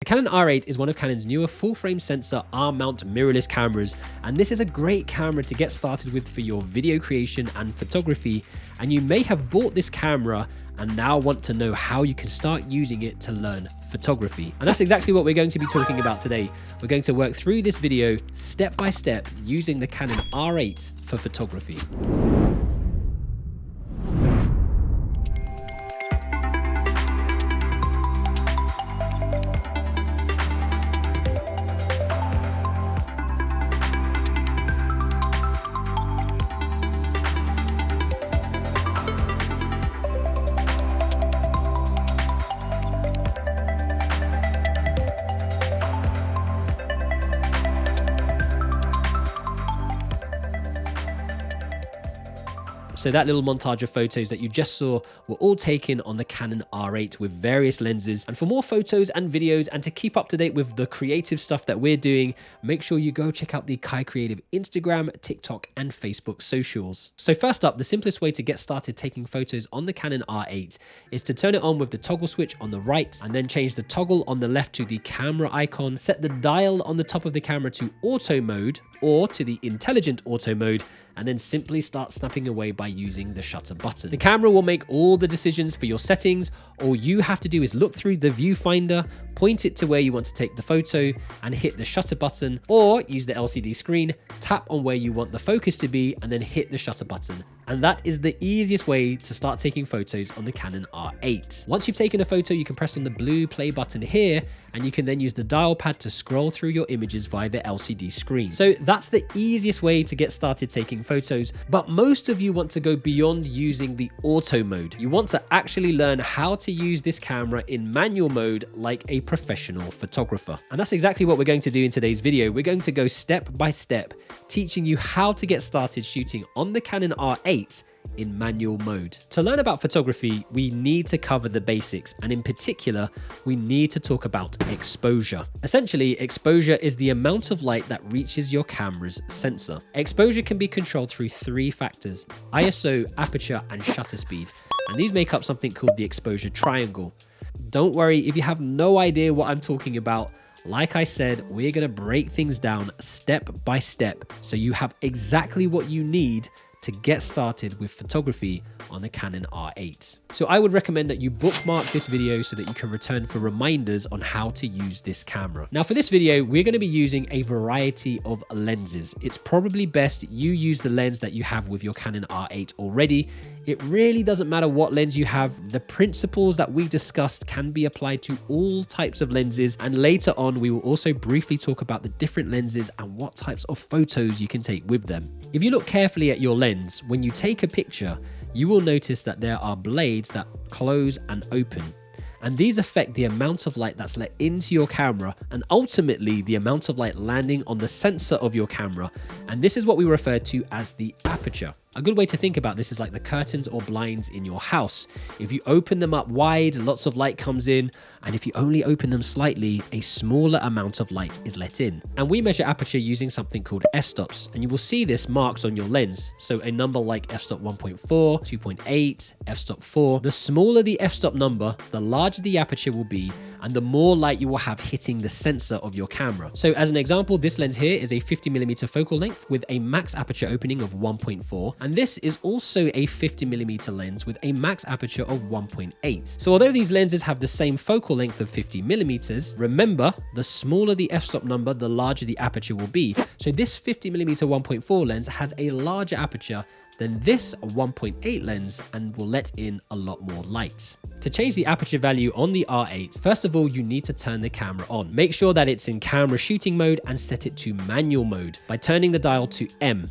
Canon R8 is one of Canon's newer full-frame sensor arm-mount mirrorless cameras, and this is a great camera to get started with for your video creation and photography. And you may have bought this camera and now want to know how you can start using it to learn photography. And that's exactly what we're going to be talking about today. We're going to work through this video step by step using the Canon R8 for photography. So that little montage of photos that you just saw were all taken on the Canon R8 with various lenses. And for more photos and videos and to keep up to date with the creative stuff that we're doing, make sure you go check out the KaiCreative Instagram, TikTok, and Facebook socials. So first up, the simplest way to get started taking photos on the Canon R8 is to turn it on with the toggle switch on the right and then change the toggle on the left to the camera icon, set the dial on the top of the camera to auto mode or to the intelligent auto mode, and then simply start snapping away by using the shutter button. The camera will make all the decisions for your settings. All you have to do is look through the viewfinder, point it to where you want to take the photo and hit the shutter button, or use the LCD screen, tap on where you want the focus to be and then hit the shutter button. And that is the easiest way to start taking photos on the Canon R8. Once you've taken a photo, you can press on the blue play button here, and you can then use the dial pad to scroll through your images via the LCD screen. So that's the easiest way to get started taking photos, but most of you want to go beyond using the auto mode. You want to actually learn how to use this camera in manual mode like a professional photographer. And that's exactly what we're going to do in today's video. We're going to go step by step, teaching you how to get started shooting on the Canon R8 in manual mode. To learn about photography, we need to cover the basics, and in particular, we need to talk about exposure. Essentially, exposure is the amount of light that reaches your camera's sensor. Exposure can be controlled through three factors: ISO, aperture, and shutter speed. And these make up something called the exposure triangle. Don't worry if you have no idea what I'm talking about. Like I said, we're going to break things down step by step so you have exactly what you need to get started with photography on the Canon R8. So I would recommend that you bookmark this video so that you can return for reminders on how to use this camera. Now for this video, we're going to be using a variety of lenses. It's probably best you use the lens that you have with your Canon R8 already. It really doesn't matter what lens you have. The principles that we discussed can be applied to all types of lenses, and later on we will also briefly talk about the different lenses and what types of photos you can take with them. If you look carefully at your lens, when you take a picture, you will notice that there are blades that close and open. And these affect the amount of light that's let into your camera and ultimately the amount of light landing on the sensor of your camera. And this is what we refer to as the aperture. A good way to think about this is like the curtains or blinds in your house. If you open them up wide, lots of light comes in, and if you only open them slightly, a smaller amount of light is let in. And we measure aperture using something called f-stops, and you will see this marked on your lens. So a number like f-stop 1.4, 2.8, f-stop 4. The smaller the f-stop number, the larger the aperture will be, and the more light you will have hitting the sensor of your camera. So as an example, this lens here is a 50mm focal length with a max aperture opening of 1.4. And this is also a 50mm lens with a max aperture of 1.8. So although these lenses have the same focal length of 50mm, remember, the smaller the f-stop number, the larger the aperture will be. So this 50mm 1.4 lens has a larger aperture than this 1.8 lens and will let in a lot more light. To change the aperture value on the R8, first of all, you need to turn the camera on. Make sure that it's in camera shooting mode and set it to manual mode by turning the dial to M.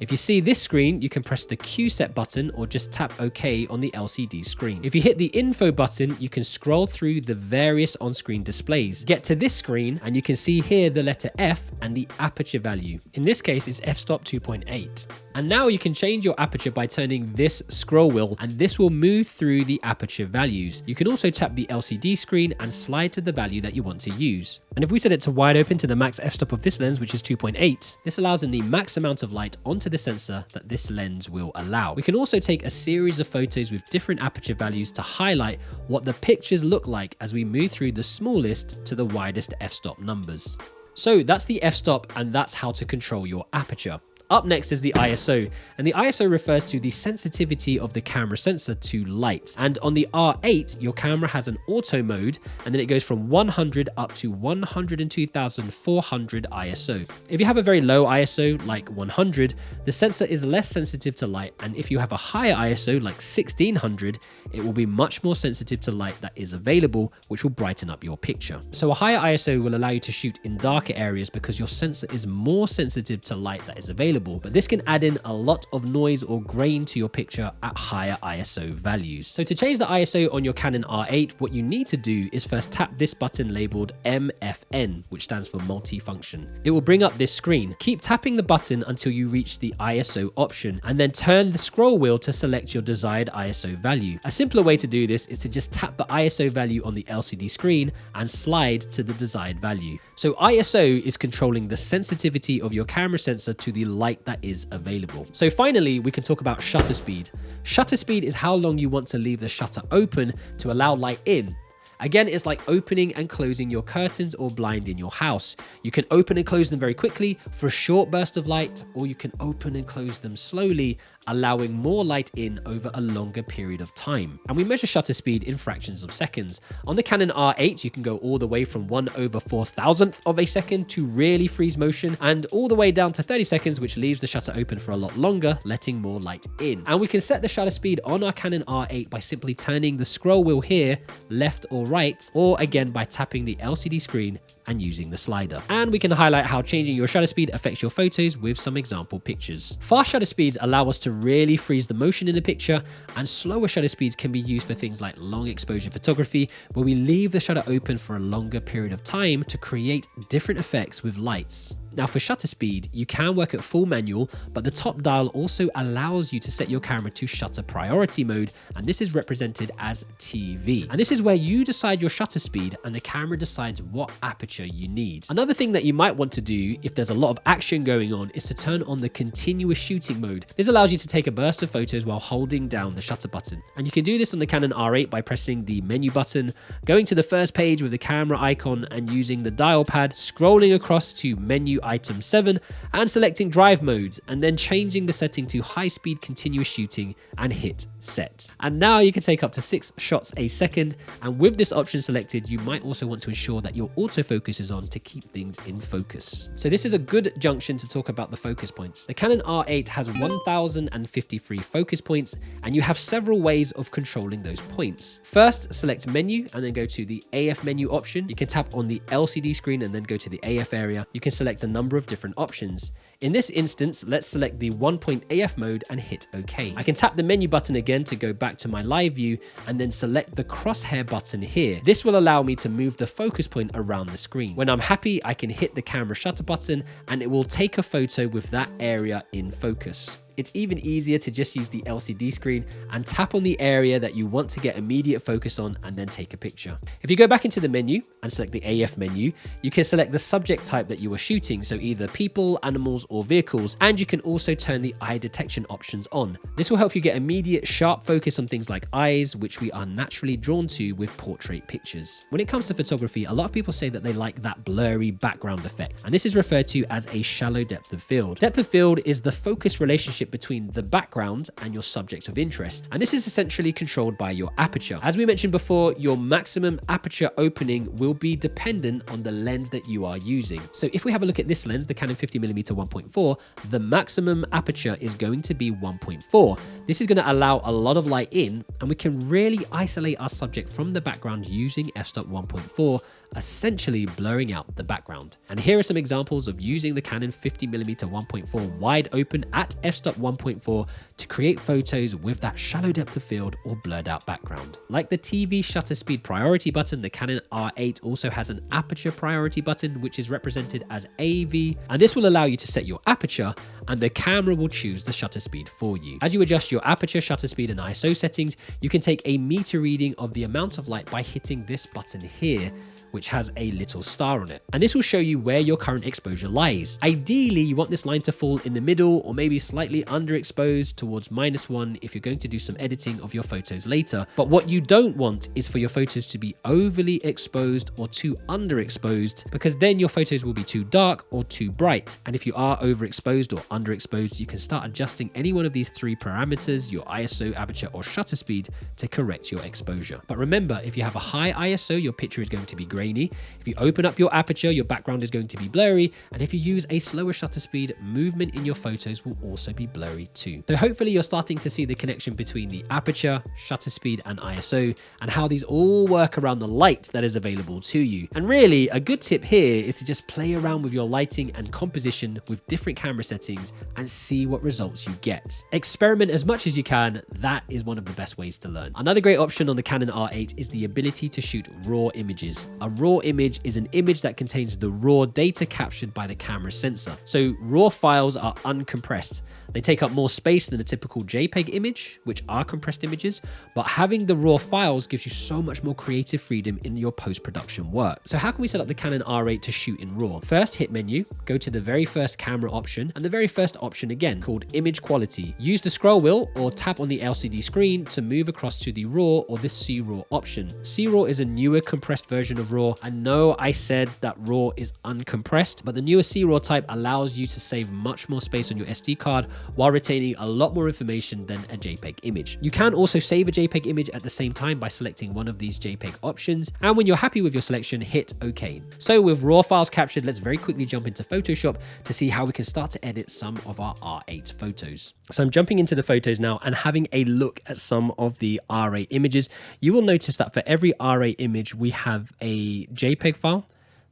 If you see this screen, you can press the Q set button or just tap OK on the LCD screen. If you hit the info button, you can scroll through the various on-screen displays. Get to this screen and you can see here the letter F and the aperture value. In this case, it's f-stop 2.8. And now you can change your aperture by turning this scroll wheel, and this will move through the aperture values. You can also tap the LCD screen and slide to the value that you want to use. And if we set it to wide open to the max f-stop of this lens, which is 2.8, this allows in the max amount of light onto to the sensor that this lens will allow. We can also take a series of photos with different aperture values to highlight what the pictures look like as we move through the smallest to the widest f-stop numbers. So that's the f-stop, and that's how to control your aperture. Up next is the ISO, and the ISO refers to the sensitivity of the camera sensor to light. And on the R8, your camera has an auto mode, and then it goes from 100 up to 102,400 ISO. If you have a very low ISO, like 100, the sensor is less sensitive to light, and if you have a higher ISO, like 1600, it will be much more sensitive to light that is available, which will brighten up your picture. So a higher ISO will allow you to shoot in darker areas because your sensor is more sensitive to light that is available. But this can add in a lot of noise or grain to your picture at higher ISO values. So to change the ISO on your Canon R8, what you need to do is first tap this button labeled MFN, which stands for multifunction. It will bring up this screen. Keep tapping the button until you reach the ISO option, and then turn the scroll wheel to select your desired ISO value. A simpler way to do this is to just tap the ISO value on the LCD screen and slide to the desired value. So ISO is controlling the sensitivity of your camera sensor to the light that is available. So finally, we can talk about shutter speed. Shutter speed is how long you want to leave the shutter open to allow light in. Again, it's like opening and closing your curtains or blind in your house. You can open and close them very quickly for a short burst of light, or you can open and close them slowly, allowing more light in over a longer period of time. And we measure shutter speed in fractions of seconds. On the Canon R8, you can go all the way from 1/4000th of a second to really freeze motion, and all the way down to 30 seconds, which leaves the shutter open for a lot longer, letting more light in. And we can set the shutter speed on our Canon R8 by simply turning the scroll wheel here, left or right, or again by tapping the LCD screen and using the slider. And we can highlight how changing your shutter speed affects your photos with some example pictures. Fast shutter speeds allow us to really freeze the motion in the picture, and slower shutter speeds can be used for things like long exposure photography, where we leave the shutter open for a longer period of time to create different effects with lights. Now for shutter speed, you can work at full manual, but the top dial also allows you to set your camera to shutter priority mode, and this is represented as TV. And this is where you decide your shutter speed and the camera decides what aperture you need. Another thing that you might want to do if there's a lot of action going on is to turn on the continuous shooting mode. This allows you to take a burst of photos while holding down the shutter button. And you can do this on the Canon R8 by pressing the menu button, going to the first page with the camera icon and using the dial pad, scrolling across to menu item 7 and selecting drive mode, and then changing the setting to high speed continuous shooting and hit set. And now you can take up to 6 shots a second, and with this option selected, you might also want to ensure that your autofocus is on to keep things in focus. So this is a good junction to talk about the focus points. The Canon R8 has 1053 focus points, and you have several ways of controlling those points. First, select menu and then go to the AF menu option. You can tap on the LCD screen and then go to the AF area. You can select a number of different options. In this instance, let's select the 1-point AF mode and hit OK. I can tap the menu button again to go back to my live view and then select the crosshair button here. This will allow me to move the focus point around the screen. When I'm happy, I can hit the camera shutter button and it will take a photo with that area in focus. It's even easier to just use the LCD screen and tap on the area that you want to get immediate focus on and then take a picture. If you go back into the menu and select the AF menu, you can select the subject type that you are shooting, so either people, animals, or vehicles, and you can also turn the eye detection options on. This will help you get immediate sharp focus on things like eyes, which we are naturally drawn to with portrait pictures. When it comes to photography, a lot of people say that they like that blurry background effect, and this is referred to as a shallow depth of field. Depth of field is the focus relationship between the background and your subject of interest, and this is essentially controlled by your aperture. As we mentioned before, your maximum aperture opening will be dependent on the lens that you are using. So if we have a look at this lens, the Canon 50mm 1.4, the maximum aperture is going to be 1.4. This is going to allow a lot of light in, and we can really isolate our subject from the background using f-stop 1.4, essentially blurring out the background. And here are some examples of using the Canon 50mm 1.4 wide open at f-stop 1.4 to create photos with that shallow depth of field or blurred out background. Like the TV shutter speed priority button, the Canon R8 also has an aperture priority button, which is represented as AV, and this will allow you to set your aperture and the camera will choose the shutter speed for you. As you adjust your aperture, shutter speed, and ISO settings, you can take a meter reading of the amount of light by hitting this button here, which has a little star on it. And this will show you where your current exposure lies. Ideally, you want this line to fall in the middle or maybe slightly underexposed towards -1 if you're going to do some editing of your photos later. But what you don't want is for your photos to be overly exposed or too underexposed, because then your photos will be too dark or too bright. And if you are overexposed or underexposed, you can start adjusting any one of these 3 parameters, your ISO, aperture, or shutter speed, to correct your exposure. But remember, if you have a high ISO, your picture is going to be grainy. If you open up your aperture, your background is going to be blurry. And if you use a slower shutter speed, movement in your photos will also be blurry too. So hopefully you're starting to see the connection between the aperture, shutter speed, and ISO, and how these all work around the light that is available to you. And really, a good tip here is to just play around with your lighting and composition with different camera settings and see what results you get. Experiment as much as you can. That is one of the best ways to learn. Another great option on the Canon R8 is the ability to shoot raw images. A raw image is an image that contains the raw data captured by the camera sensor. So raw files are uncompressed. They take up more space than a typical JPEG image, which are compressed images, but having the raw files gives you so much more creative freedom in your post-production work. So how can we set up the Canon R8 to shoot in RAW? First, hit menu, go to the very first camera option, and the very first option again, called image quality. Use the scroll wheel or tap on the LCD screen to move across to the RAW or the C-RAW option. C-RAW is a newer compressed version of RAW. I know I said that RAW is uncompressed, but the newer C-RAW type allows you to save much more space on your SD card while retaining a lot more information than a JPEG image. You can also save a JPEG image at the same time by selecting one of these JPEG options, and when you're happy with your selection, hit OK. So with raw files captured, let's very quickly jump into Photoshop to see how we can start to edit some of our R8 photos. So I'm jumping into the photos now and having a look at some of the R8 images. You will notice that for every R8 image, we have a JPEG file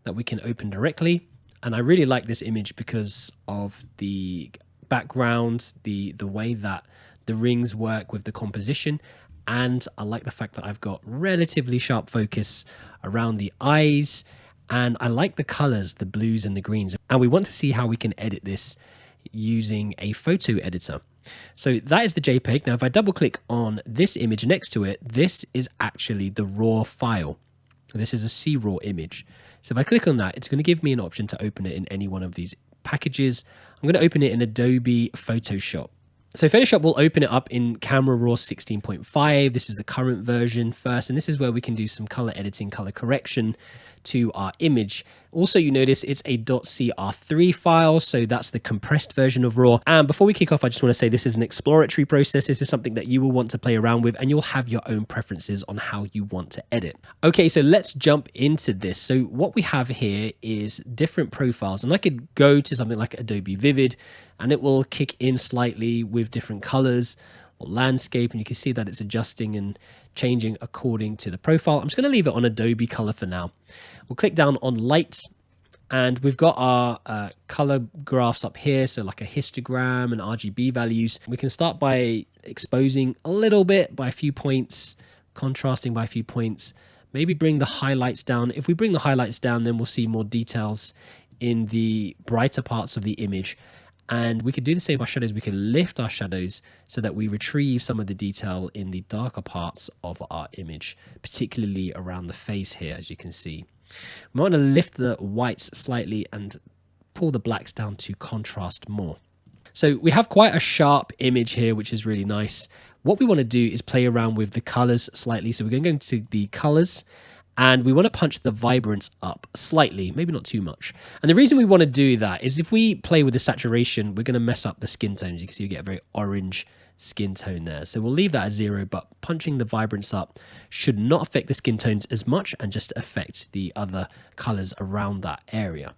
that we can open directly. And I really like this image because of the background, the way that the rings work with the composition, and I like the fact that I've got relatively sharp focus around the eyes, and I like the colors, the blues and the greens, and we want to see how we can edit this using a photo editor. So that is the JPEG. Now if I double click on this image next to it, this is actually the raw file. This is a C-RAW image. So if I click on that, it's going to give me an option to open it in any one of these packages. I'm going to open it in Adobe Photoshop. So Photoshop will open it up in Camera Raw 16.5. This is the current version first, and this is where we can do some color editing, color correction to our image. Also, you notice it's a .cr3 file, so that's the compressed version of RAW. And before we kick off, I just want to say this is an exploratory process. This is something that you will want to play around with, and you'll have your own preferences on how you want to edit. Okay, so let's jump into this. So what we have here is different profiles, and I could go to something like Adobe Vivid, and it will kick in slightly with different colors or landscape, and you can see that it's adjusting and changing according to the profile. I'm just going to leave it on Adobe Color for now. We'll click down on light, and we've got our color graphs up here, so like a histogram and RGB values. We can start by exposing a little bit by a few points, contrasting by a few points, maybe bring the highlights down. If we bring the highlights down, then we'll see more details in the brighter parts of the image. And we could do the same with our shadows. We can lift our shadows so that we retrieve some of the detail in the darker parts of our image, particularly around the face here, as you can see. We want to lift the whites slightly and pull the blacks down to contrast more. So we have quite a sharp image here, which is really nice. What we want to do is play around with the colors slightly. So we're going to go into the colors, and we want to punch the vibrance up slightly, maybe not too much. And the reason we want to do that is if we play with the saturation, we're going to mess up the skin tones. You can see we get a very orange skin tone there. So we'll leave that at 0, but punching the vibrance up should not affect the skin tones as much and just affect the other colors around that area.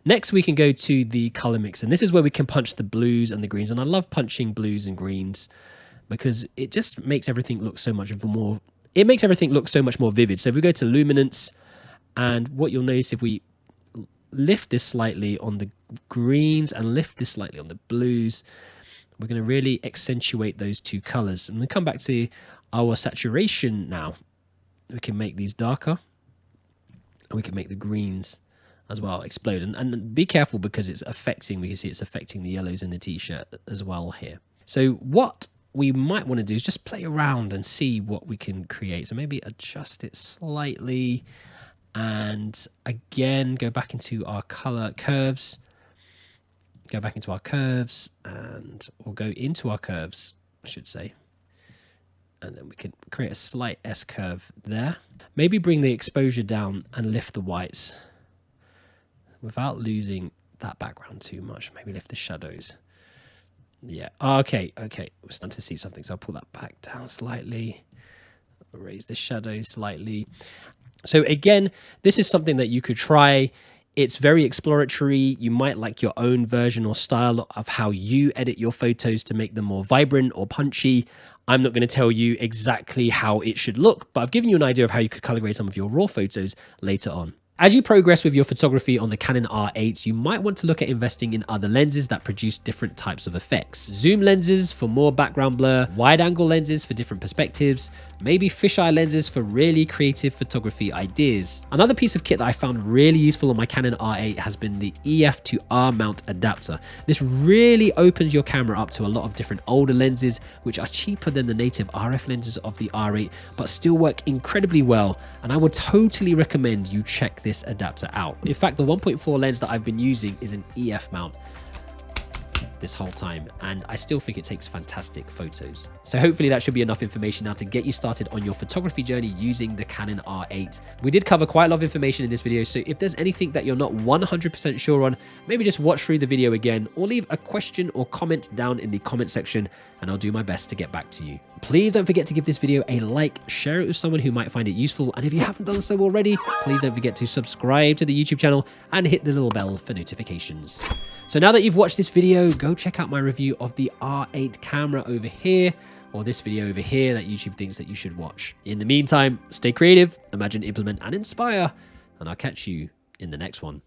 Next, we can go to the color mix, and this is where we can punch the blues and the greens. And I love punching blues and greens because it just makes everything look so much more vivid. So if we go to luminance, and what you'll notice if we lift this slightly on the greens and lift this slightly on the blues, we're going to really accentuate those two colors. And we come back to our saturation now. We can make these darker, and we can make the greens as well explode. And be careful because it's affecting, we can see it's affecting the yellows in the t-shirt as well here. So what we might want to do is just play around and see what we can create. So maybe adjust it slightly And again, go back into our color curves. Go back into our curves, and we'll go into our curves, I should say. And then we can create a slight S curve there. Maybe bring the exposure down and lift the whites without losing that background too much. Maybe lift the shadows. Yeah, okay. We're starting to see something, so I'll pull that back down slightly. Raise the shadows slightly. So again, this is something that you could try. It's very exploratory. You might like your own version or style of how you edit your photos to make them more vibrant or punchy. I'm not going to tell you exactly how it should look, but I've given you an idea of how you could color grade some of your raw photos later on. As you progress with your photography on the Canon R8, you might want to look at investing in other lenses that produce different types of effects. Zoom lenses for more background blur, wide-angle lenses for different perspectives, maybe fisheye lenses for really creative photography ideas. Another piece of kit that I found really useful on my Canon R8 has been the EF to R mount adapter. This really opens your camera up to a lot of different older lenses, which are cheaper than the native RF lenses of the R8, but still work incredibly well, and I would totally recommend you check this adapter out. In fact, the 1.4 lens that I've been using is an EF mount this whole time, and I still think it takes fantastic photos. So hopefully that should be enough information now to get you started on your photography journey using the Canon R8. We did cover quite a lot of information in this video, so if there's anything that you're not 100% sure on, maybe just watch through the video again or leave a question or comment down in the comment section and I'll do my best to get back to you. Please don't forget to give this video a like, share it with someone who might find it useful, and if you haven't done so already, please don't forget to subscribe to the YouTube channel and hit the little bell for notifications. So now that you've watched this video, go check out my review of the R8 camera over here, or this video over here that YouTube thinks that you should watch. In the meantime, stay creative, imagine, implement, and inspire, and I'll catch you in the next one.